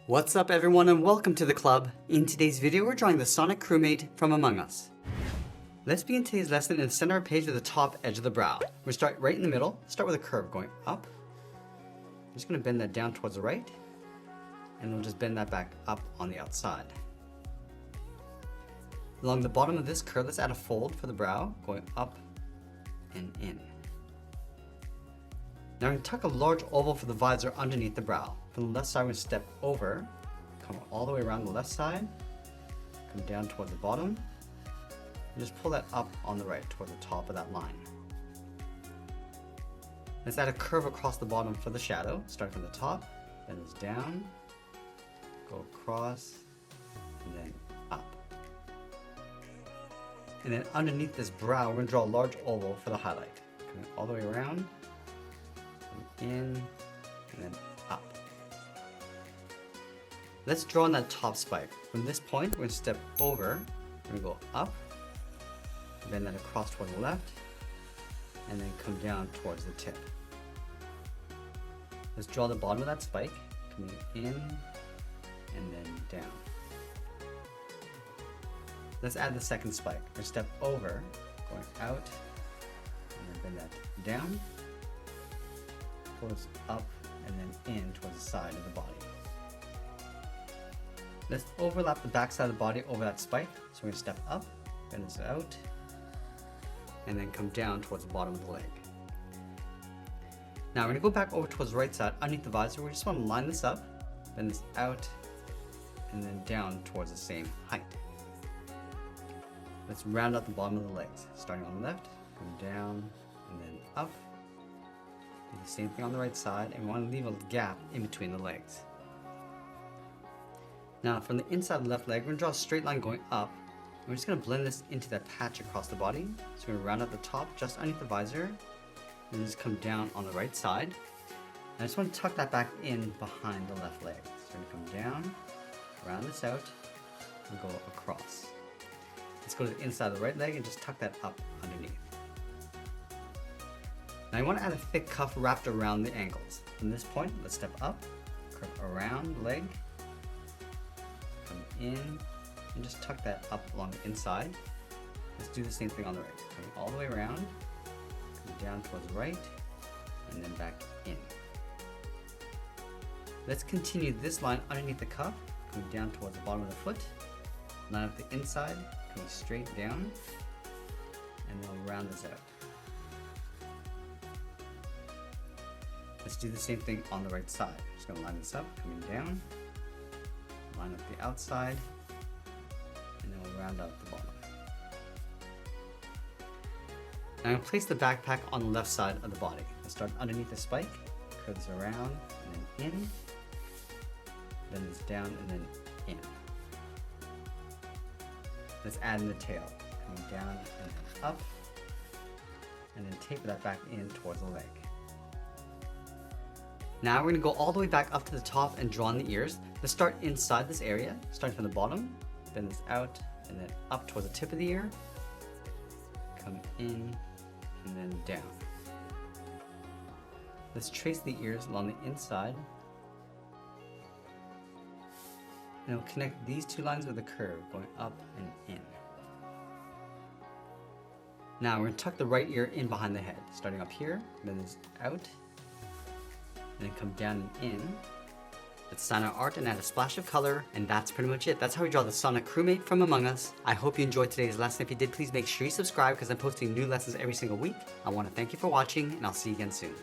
What's up everyone and welcome to the club. In today's video we're drawing the Sonic Crewmate from Among Us. Let's begin today's lesson in the center of the page with the top edge of the brow. We'll start right in the middle, start with a curve going up. I'm just going to bend that down towards the right and we'll just bend that back up on the outside. Along the bottom of this curve, let's add a fold for the brow going up and in. Now we're going to tuck a large oval for the visor underneath the brow. From the left side, we're going to step over, come all the way around the left side, come down toward the bottom, and just pull that up on the right toward the top of that line. Let's add a curve across the bottom for the shadow, starting from the top, then it's down, go across, and then up. And then underneath this brow, we're going to draw a large oval for the highlight, coming all the way around, in, and then up. Let's draw on that top spike. From this point, we're going to step over, we're going to go up, bend that across toward the left, and then come down towards the tip. Let's draw the bottom of that spike, coming in, and then down. Let's add the second spike. We're going to step over, going out, and then bend that down, towards up, and then in towards the side of the body. Let's overlap the back side of the body over that spike. So we're going to step up, bend this out, and then come down towards the bottom of the leg. Now we're going to go back over towards the right side underneath the visor. We just want to line this up, bend this out, and then down towards the same height. Let's round out the bottom of the legs. Starting on the left, come down, and then up. Do the same thing on the right side, and we want to leave a gap in between the legs. Now from the inside of the left leg, we're going to draw a straight line going up. We're just going to blend this into that patch across the body. So we're going to round out the top just underneath the visor, and just come down on the right side. And I just want to tuck that back in behind the left leg. So we're going to come down, round this out, and go across. Let's go to the inside of the right leg and just tuck that up underneath. Now I want to add a thick cuff wrapped around the ankles. From this point, let's step up, curve around the leg, come in, and just tuck that up along the inside. Let's do the same thing on the right. Coming all the way around, come down towards the right, and then back in. Let's continue this line underneath the cuff, coming down towards the bottom of the foot, line up the inside, coming straight down, and then we'll round this out. Let's do the same thing on the right side. Just going to line this up, coming down, line up the outside, and then we'll round out the bottom. Now I'm going to place the backpack on the left side of the body. Let's start underneath the spike, curve this around, and then in, then this down, and then in. Let's add in the tail, coming down and then up, and then taper that back in towards the leg. Now we're going to go all the way back up to the top and draw in the ears. Let's start inside this area, starting from the bottom, bend this out, and then up towards the tip of the ear, come in, and then down. Let's trace the ears along the inside, and we'll connect these two lines with a curve going up and in. Now we're going to tuck the right ear in behind the head, starting up here, bend this out, and then come down and in. Let's sign our art and add a splash of color, and that's pretty much it. That's how we draw the Sonic Crewmate from Among Us. I hope you enjoyed today's lesson. If you did, please make sure you subscribe because I'm posting new lessons every single week. I want to thank you for watching, and I'll see you again soon.